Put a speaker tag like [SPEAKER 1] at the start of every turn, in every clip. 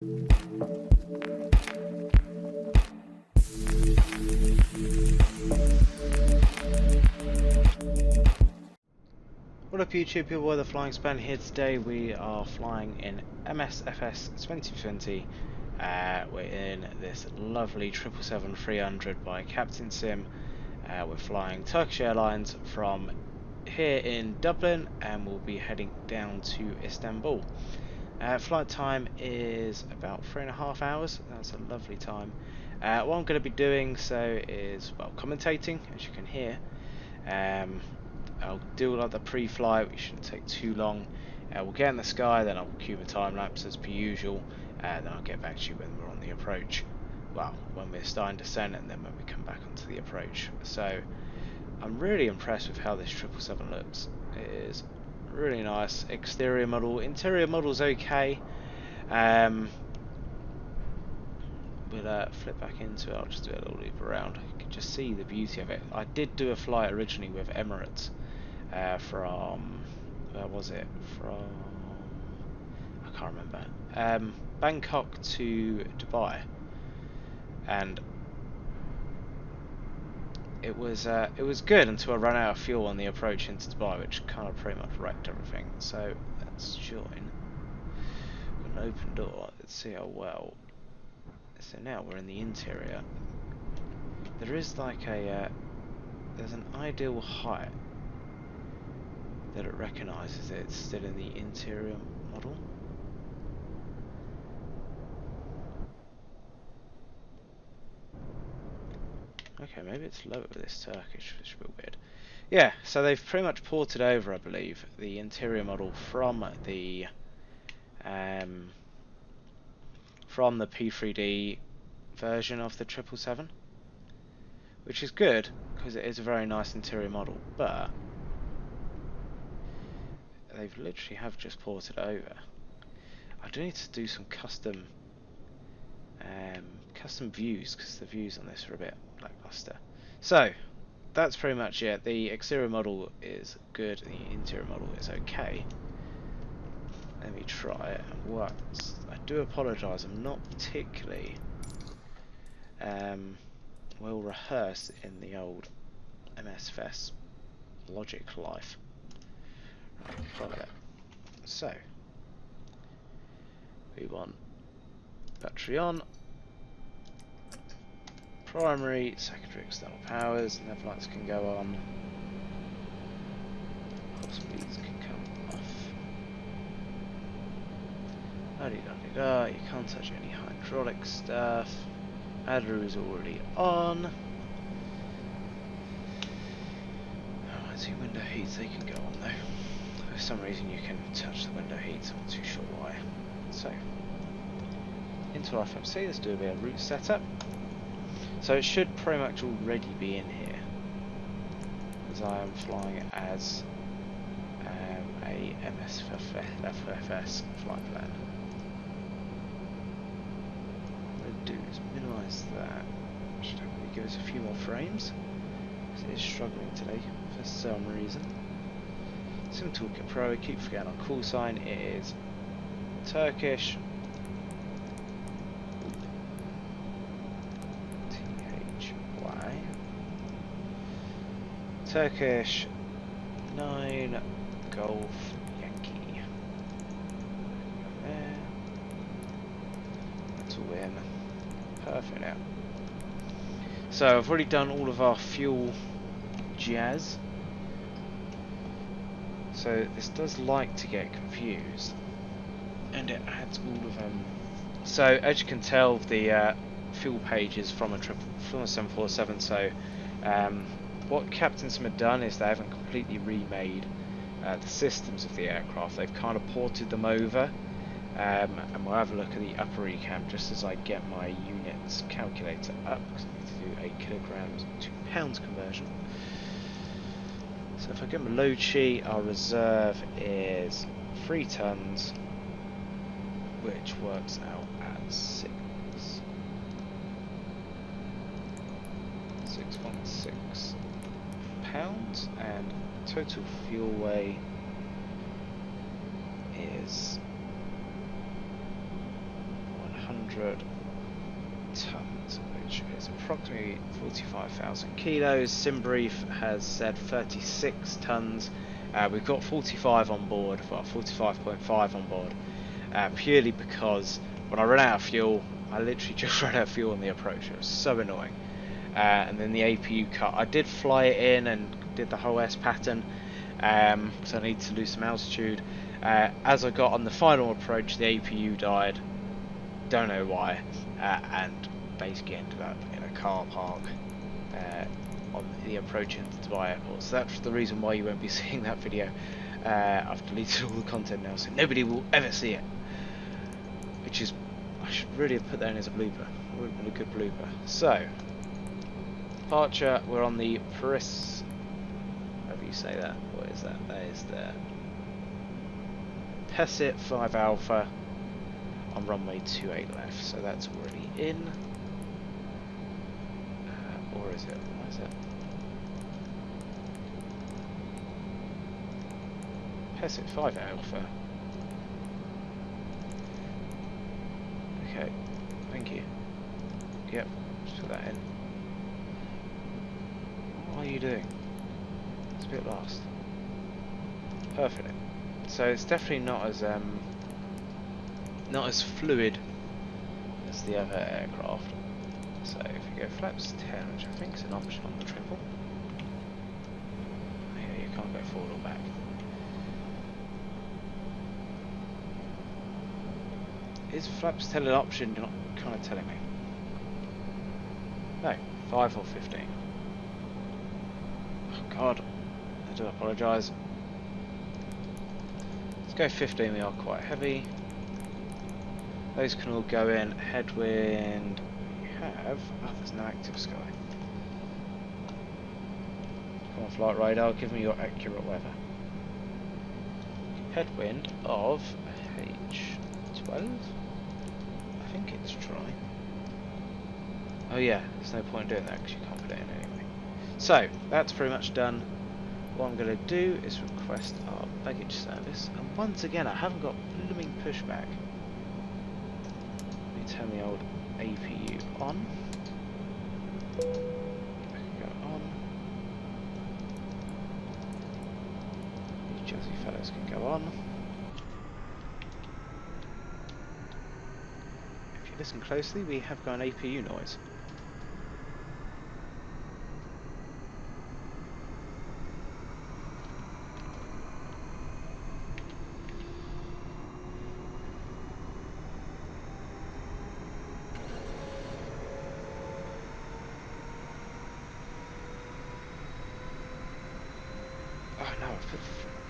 [SPEAKER 1] What up YouTube, your boy the Flying Span here. Today we are flying in MSFS 2020. We're in this lovely 777-300 by Captainsim. We're flying Turkish Airlines from here in Dublin and we'll be heading down to Istanbul. Flight time is about 3.5 hours. That's a lovely time. What I'm going to be doing is, well, commentating, as you can hear. I'll do like the pre-flight, which shouldn't take too long. We'll get in the sky, then I'll cue a time lapse as per usual, then I'll get back to you when we're on the approach. Well, when we're starting descent and then when we come back onto the approach. So I'm really impressed with how this 777 looks. It is really nice. Exterior model, interior model's okay. We'll flip back into it. I'll just do a little loop around. You can just see the beauty of it. I did do a flight originally with Emirates from, where was it? From, I can't remember. Bangkok to Dubai, and it was good until I ran out of fuel on the approach into Dubai, which kind of pretty much wrecked everything. So let's join. An open door. Let's see how well. So now we're in the interior. There is like a there's an ideal height that it recognises it's still in the interior model. Okay, maybe it's lower with this Turkish, which is a bit weird. Yeah, so they've pretty much ported over, I believe, the interior model from the P3D version of the 777, which is good because it is a very nice interior model, but they've literally have just ported over. I do need to do some custom views because the views on this are a bit lackluster. So that's pretty much it. The exterior model is good, the interior model is okay. Let me try it. What? I do apologise, I'm not particularly well rehearsed in the old MSFS logic life. Right, follow it. So we want battery on, primary, secondary, external powers, nav lights can go on, hot speeds can come off. Da-de-da-de-da, you can't touch any hydraulic stuff. Adder is already on. Oh, I see window heats, they can go on though. For some reason you can touch the window heats, I'm not too sure why. So, into FMC, let's do a bit of route setup. So it should pretty much already be in here, as I am flying as a MSFS flight plan. What I'm going to do is minimise that. Should hopefully give us a few more frames, because it is struggling today for some reason. Sim Toolkit Pro, I keep forgetting on call sign, it is Turkish. Turkish 9 Golf Yankee. There. That's all in. Perfect now. So I've already done all of our fuel jazz. So this does like to get confused, and it adds all of them. So as you can tell, the fuel page is from a 747. So what Captainsim have done is they haven't completely remade the systems of the aircraft. They've kind of ported them over, and we'll have a look at the upper recam just as I get my units calculator up, because I need to do a kilograms to pounds conversion. So if I get my load sheet, our reserve is 3 tons, which works out at 6.6 pounds, and total fuel weight is 300 tons, which is approximately 45,000 kilos. Simbrief has said 36 tons. We've got 45 on board, well 45.5 on board, purely because when I ran out of fuel, I literally just ran out of fuel on the approach. It was so annoying. And then the APU cut. I did fly it in and did the whole S pattern, because I need to lose some altitude. As I got on the final approach, the APU died. Don't know why, and basically ended up in a car park on the approach into Dubai Airport. So that's the reason why you won't be seeing that video. I've deleted all the content now, so nobody will ever see it. Which is, I should really have put that in as a blooper. It would have been a good blooper. So, departure. We're on the Paris. However you say that. What is that? That is the Pessit 5 Alpha on runway 28 left. So that's already in. Or is it? What is it? Pessit 5 Alpha. Okay, thank you. Yep, just put that in. What are you doing? It's a bit lost. Perfect. So it's definitely not as fluid as the other aircraft. So if you go flaps 10, which I think is an option on the triple. Yeah, you can't go forward or back. Is flaps 10 an option? You're not kind of telling me. No, 5 or 15. Oh God, I do apologise. Let's go 15, we are quite heavy. Those can all go in. Headwind, we have... Oh, there's no active sky. Come on, flight radar, give me your accurate weather. Headwind of H12? I think it's dry. Oh yeah, there's no point doing that because you can't put it in anyway. So, that's pretty much done. What I'm going to do is request our baggage service. And once again, I haven't got blooming pushback. Let me turn the old APU on. Go on. These jazzy fellows can go on. If you listen closely, we have got an APU noise.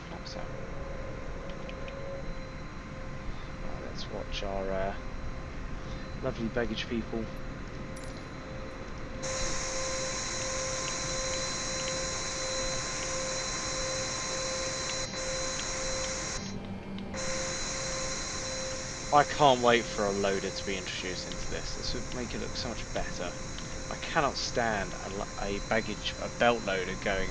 [SPEAKER 1] Flaps out. Right, let's watch our lovely baggage people. I can't wait for a loader to be introduced into this. This would make it look so much better. I cannot stand a belt loader going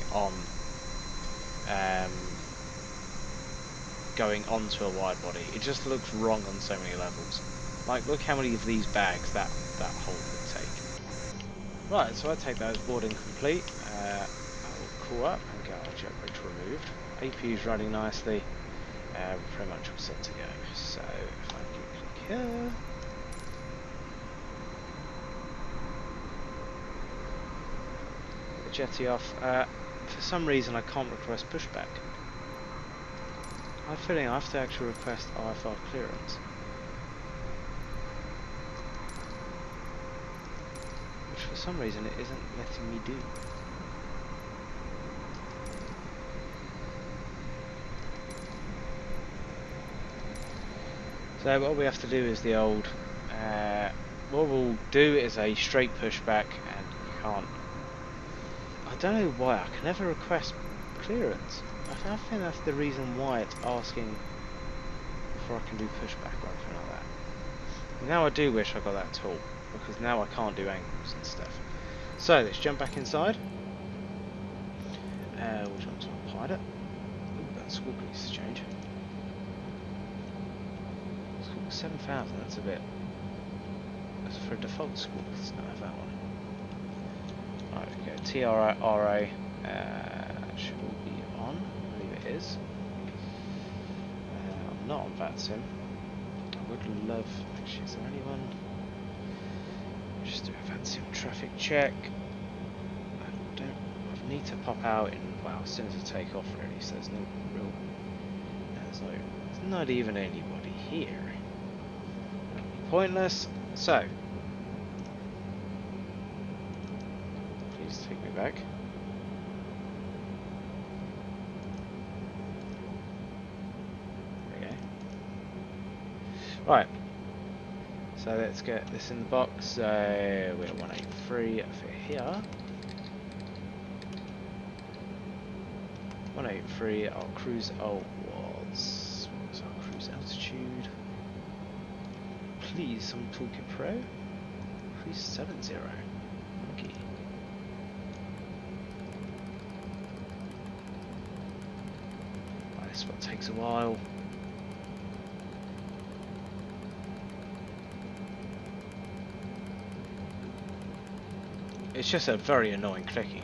[SPEAKER 1] onto a wide body. It just looks wrong on so many levels. Like, look how many of these bags that hole would take. Right, so I take that as boarding complete. I will call up and get our jet bridge removed. APU's running nicely. We're pretty much all set to go. So if I click here. The jetty off. For some reason I can't request pushback. I have a feeling I have to actually request IFR clearance. Which for some reason it isn't letting me do. So what we have to do is the old... what we'll do is a straight pushback, and you can't... I don't know why, I can never request clearance. I think that's the reason why it's asking before I can do pushback or anything like that. Now I do wish I got that tool, because now I can't do angles and stuff. So let's jump back inside. We'll jump to our pilot. Ooh, that's good grease to change. 7,000, that's a bit for a default score? It's not have that one. Right, okay, TRA should all be on. I believe it is. I'm not on VATSIM. I would love. Actually, is there anyone? Just do a VATSIM traffic check. I need to pop out in, well, as soon as I take off really, so there's no real, there's not even anybody here. That'd be pointless. So, please take me back. There we go. Right. So let's get this in the box. We're at 183 over here. 183, our cruise was, what was our cruise altitude? Please, some Toolkit Pro. 370. Okay. Right, this one takes a while. It's just a very annoying clicking.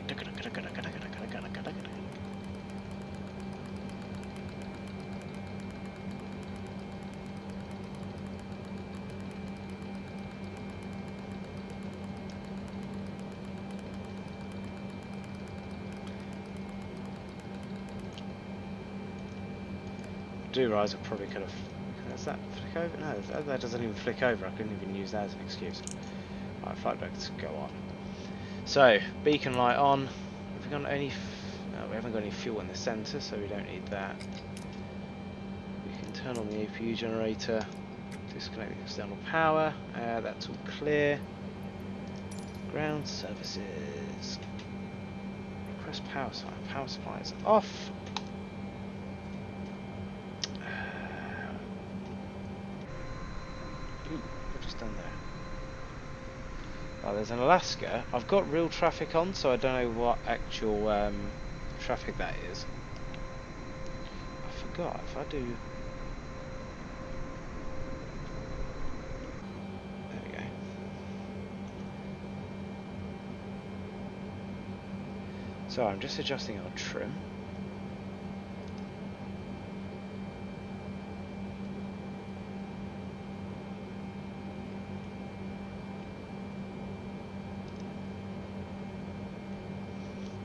[SPEAKER 1] Do rise, I probably could have. Does that flick over? No, that doesn't even flick over. I couldn't even use that as an excuse. Right, flight decks go on. So, beacon light on. Have we got any? No, we haven't got any fuel in the centre, so we don't need that. We can turn on the APU generator, disconnect the external power. That's all clear. Ground services. Request power supply. Power supply is off. Done there. Oh, there's an Alaska. I've got real traffic on, so I don't know what actual traffic that is. I forgot. If I do, there we go. So I'm just adjusting our trim.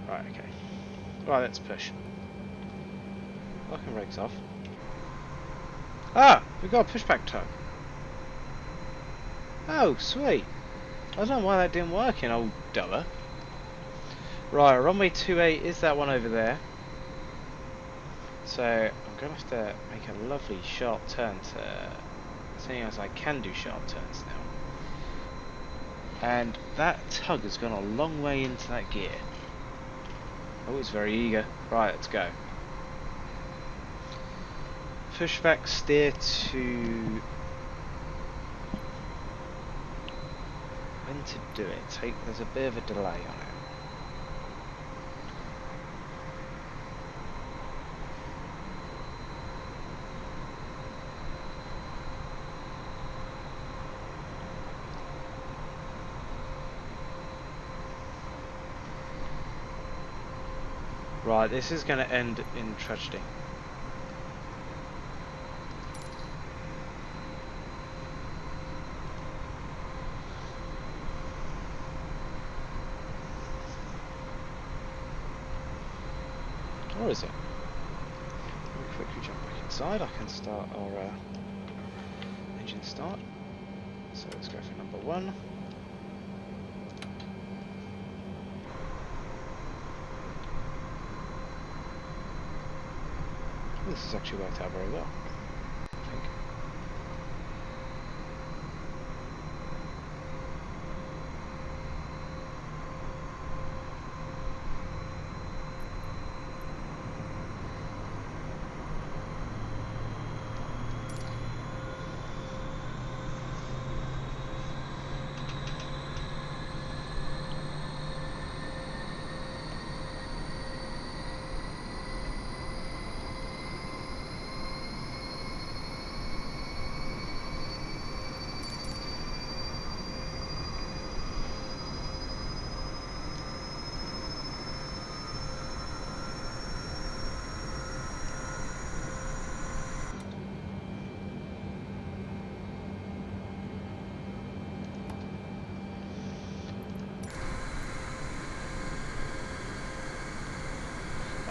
[SPEAKER 1] Right, okay. Right, let's push. Locking brakes off. Ah! We've got a pushback tug. Oh, sweet. I don't know why that didn't work in old Dubber. Right, runway 28 is that one over there. So, I'm going to have to make a lovely sharp turn to... Seeing as I can do sharp turns now. And that tug has gone a long way into that gear. Oh, it's very eager. Right, let's go. Pushback, steer to... When to do it? There's a bit of a delay on it. Right, this is going to end in tragedy. Or is it? Let me quickly jump back inside. I can start our engine start. So let's go for number 1. This has actually worked out very well, I think.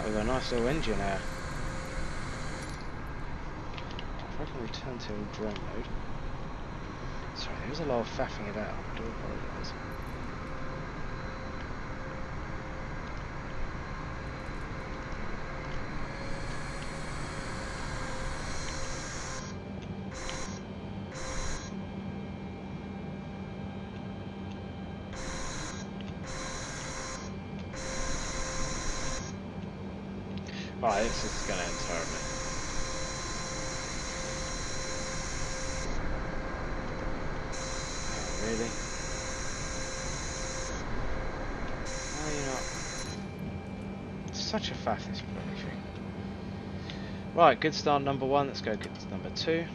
[SPEAKER 1] with a nice little engine air. If I can return to drone mode. Sorry, there was a lot of faffing about. I do apologise. Right, this is going to end terribly. Oh, really? Oh, you're not. Such a faff, this bloody thing. Right, good start number 1. Let's go good number 2.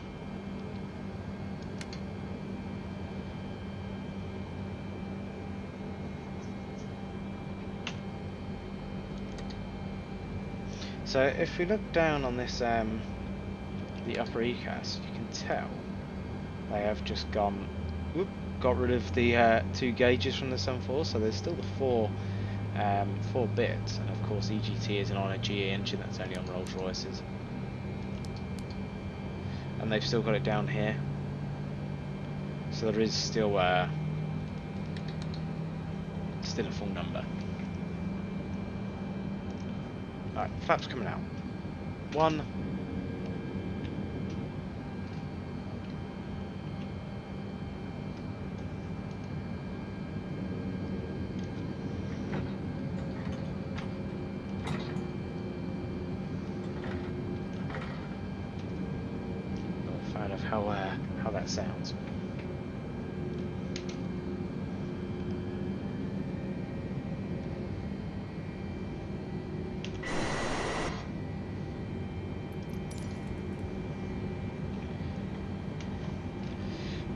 [SPEAKER 1] So if we look down on this, the upper ECAS, you can tell they have just gone, got rid of the 2 gauges from the Sun 4, so there's still the 4 bits, and of course EGT isn't on a GE engine, that's only on Rolls Royces. And they've still got it down here, so there is still a full number. Alright, flaps coming out. 1. Not a fan of how that sounds.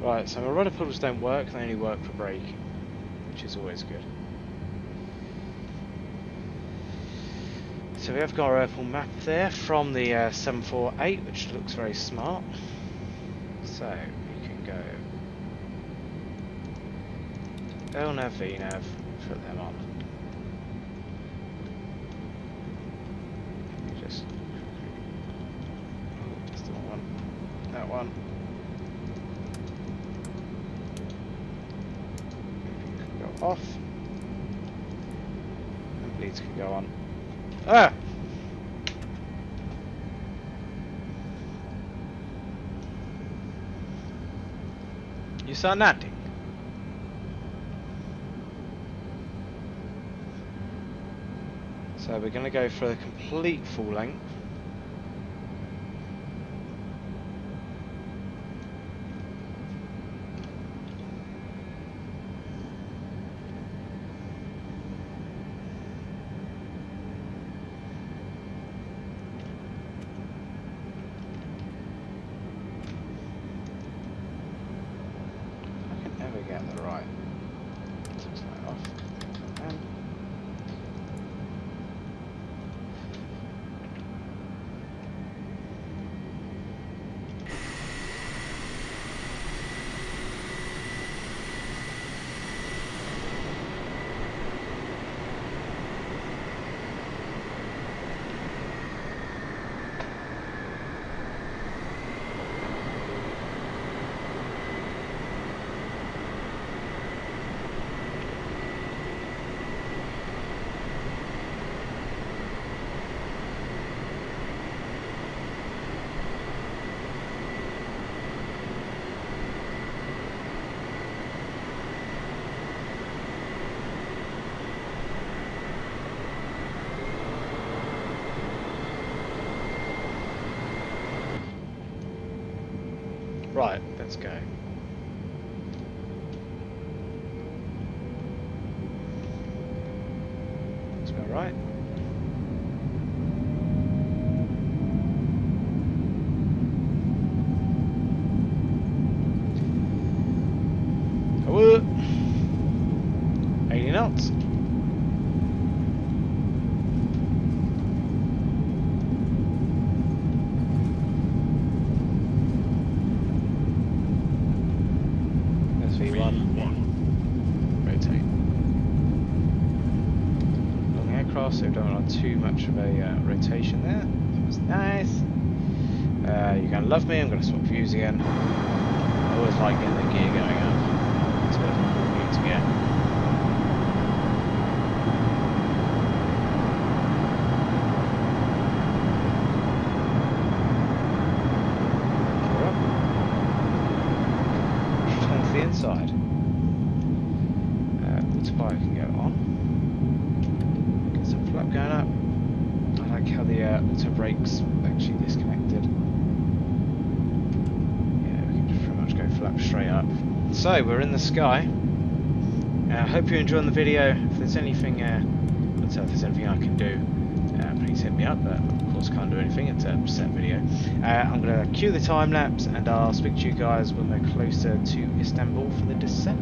[SPEAKER 1] Right, so my rudder pedals don't work, they only work for braking, which is always good. So we have got our airport map there from the 748, which looks very smart. So we can go LNAV, VNAV, put them on. Just, that's the wrong one, that one. Off, and bleeds can go on. Ah! You start landing. So we're going to go for a complete full length. Get the right. Take that off. Right, let's go. Let's go right. Oh, 80 knots. radar, so don't want too much of a rotation there. That was nice. You're going to love me, I'm going to swap views again. I always like getting the gear going up. It's a cool view to get. Return to the inside. Water bike can go on. Get some flap going up. I like how the auto brakes actually disconnected. Yeah, we can just pretty much go flap straight up. So we're in the sky. I hope you're enjoying the video. If there's anything, if there's anything I can do, please hit me up. But of course, can't do anything. It's a set video. I'm going to cue the time lapse, and I'll speak to you guys when we're closer to Istanbul for the descent.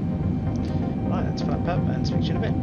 [SPEAKER 1] Right, let's flap up and speak to you in a bit.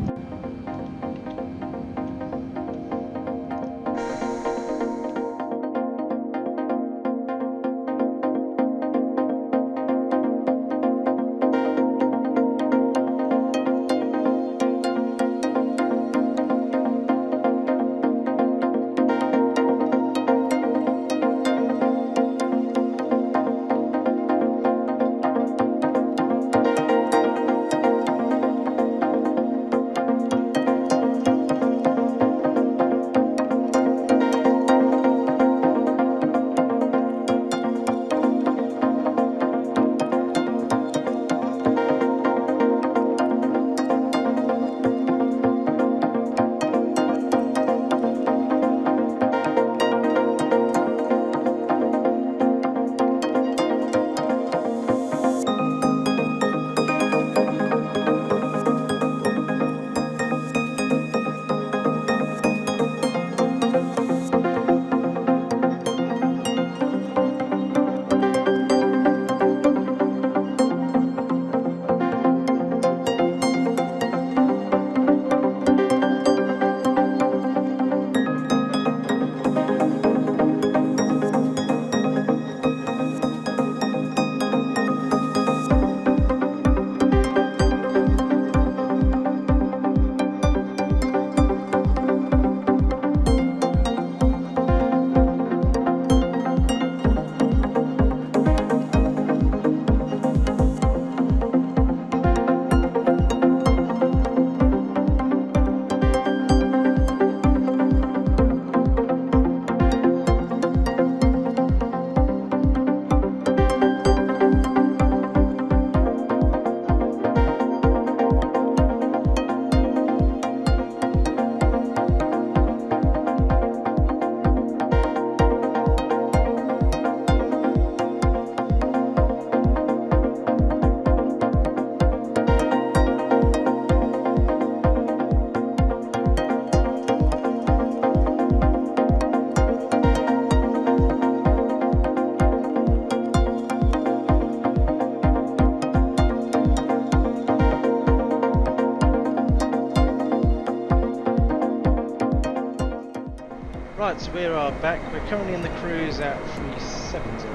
[SPEAKER 1] Right, so we are back. We're currently in the cruise at 370.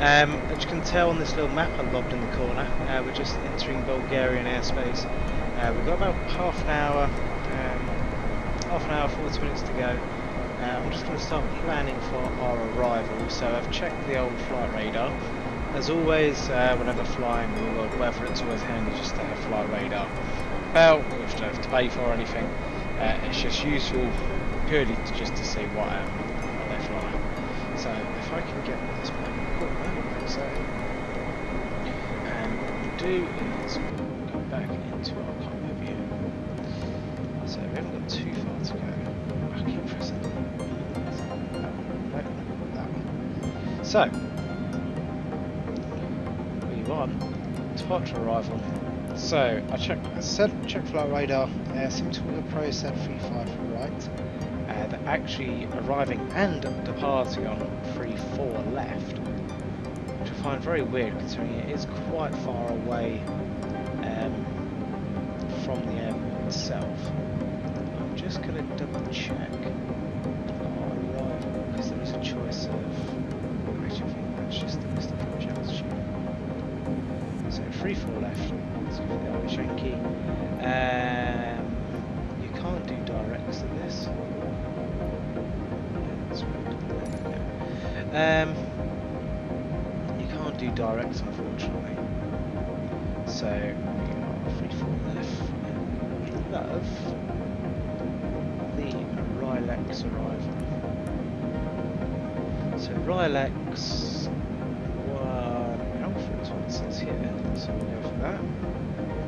[SPEAKER 1] As you can tell on this little map I lobbed in the corner, we're just entering Bulgarian airspace. We've got about half an hour, 40 minutes to go. I'm just going to start planning for our arrival. So I've checked the old flight radar. As always, whenever flying with all the weather, it's always handy just to have flight radar. Well, we don't have to pay for anything. It's just useful purely just to see what they're flying. So if I can get this back like so, and what we'll do is we'll go back into our cockpit view. So we haven't got too far to go. I keep pressing that one. So we on departure arrival. So I checked flight radar. Seems to be the pro said 35 right. They're actually arriving and departing on 34 left, which I find very weird considering it is quite far away from the airport itself. I'm just going to double check our arrival because there is a choice of. Actually, I think that's just the list of altitude. So 34 left. Let's go for the Irish Yankee. Your can't do directs in this. You can't do directs, unfortunately. So we are free fall left. We love the Rylex arrival. So Rylex 1 alpha is what it says here. So we'll go for that.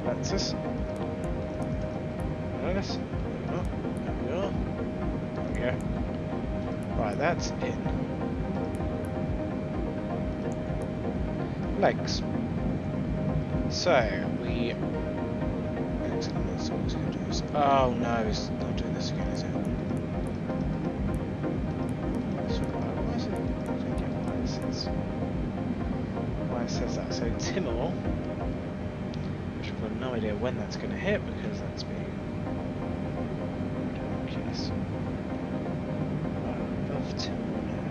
[SPEAKER 1] That's us. Notice. There we are. There we go. Right, that's in. Legs. So we. Oh no, it's not doing this again, is it? Why is it? I don't get why it says that. So Timor, which I've got no idea when that's going to hit because that's being ridiculous. Above Timor now.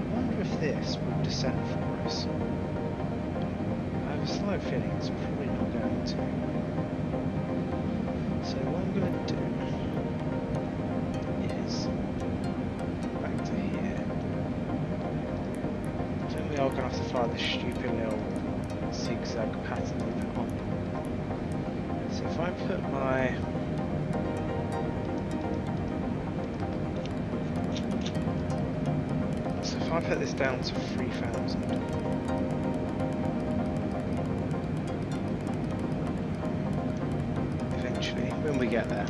[SPEAKER 1] I wonder if this will descend for us. I have a slight feeling it's probably not going to. So what I'm going to do is back to here. I think we are going to have to fly this stupid little zigzag pattern on. So if I put my this down to 3,000. When we get there,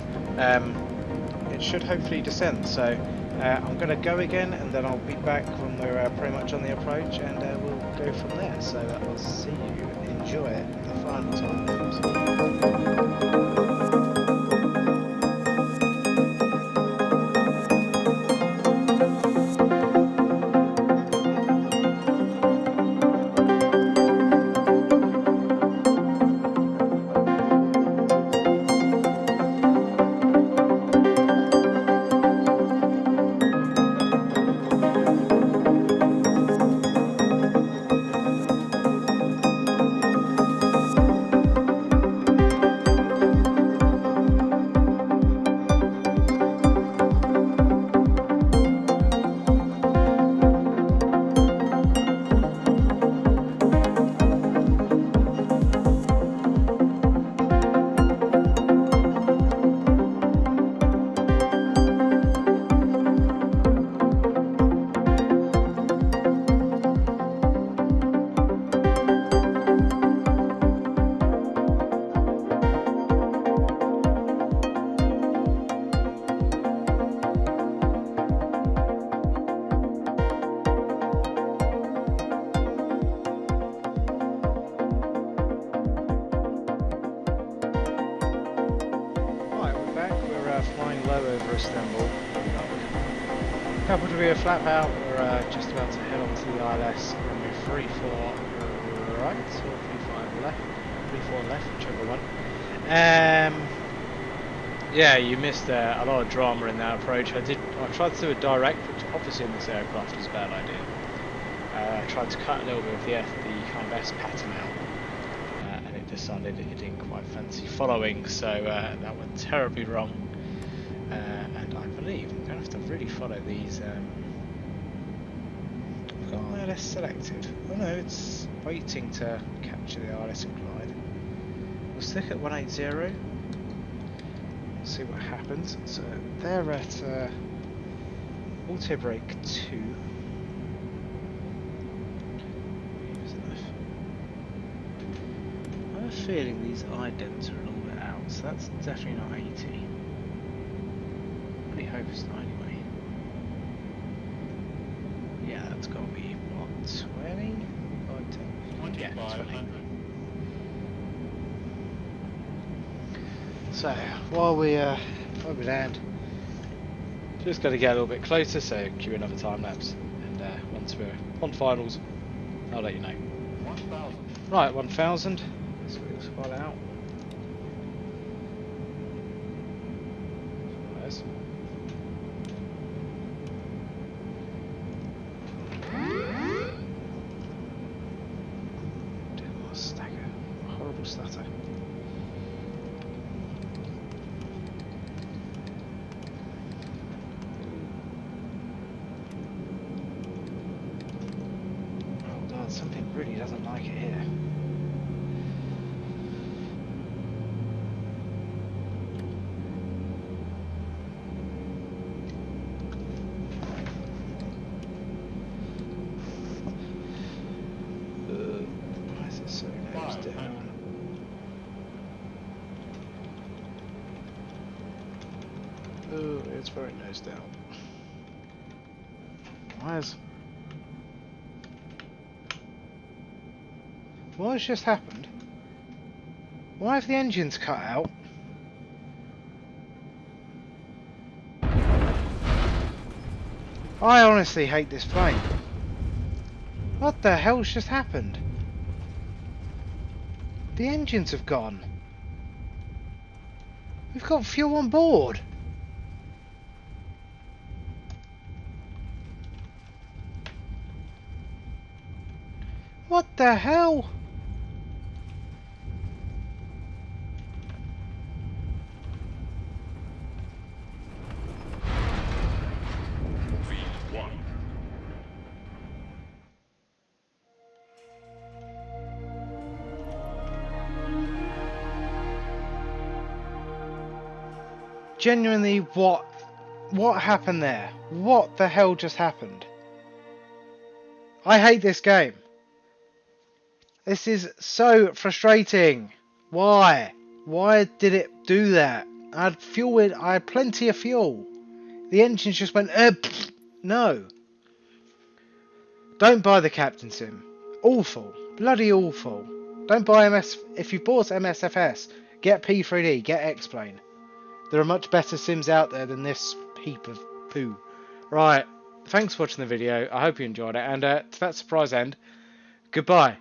[SPEAKER 1] it should hopefully descend. So I'm going to go again, and then I'll be back when we're pretty much on the approach, and we'll go from there. So I'll see you. Enjoy it. The final time. Istanbul. Couple to be a flap out, we're just about to head on to the ILS. We're 3-4 right or 3-5 left, 3-4 left, whichever one. Yeah, you missed a lot of drama in that approach. I tried to do a direct, which obviously in this aircraft is a bad idea. I tried to cut a little bit of the kind of S pattern out, and it decided it didn't quite fancy following, so that went terribly wrong. And I believe I'm going to have to really follow these. I've got ILS selected. Oh no, it's waiting to capture the ILS and glide. We'll stick at 180. See what happens. So they're at auto brake 2. I have a feeling these idents are a little bit out, so that's definitely not 80. I really hope it's not anyway. Yeah, that's got to be what, 20? Yeah, 20. So while we land, just got to get a little bit closer. So cue another time lapse, and once we're on finals, I'll let you know. 1,000. Right, 1,000. So we'll spot out. Nice. Stagger. Horrible stutter. Oh, it's very nosed out. What has just happened? Why have the engines cut out? I honestly hate this plane. What the hell's just happened? The engines have gone. We've got fuel on board. What the hell?
[SPEAKER 2] V1.
[SPEAKER 1] Genuinely, what happened there? What the hell just happened? I hate this game. This is so frustrating. Why? Why did it do that? I had fuel in, I had plenty of fuel. The engines just went, no. Don't buy the Captainsim. Awful. Bloody awful. Don't buy MS. If you bought MSFS, get P3D, get X-Plane. There are much better sims out there than this heap of poo. Right. Thanks for watching the video. I hope you enjoyed it. And to that surprise end, goodbye.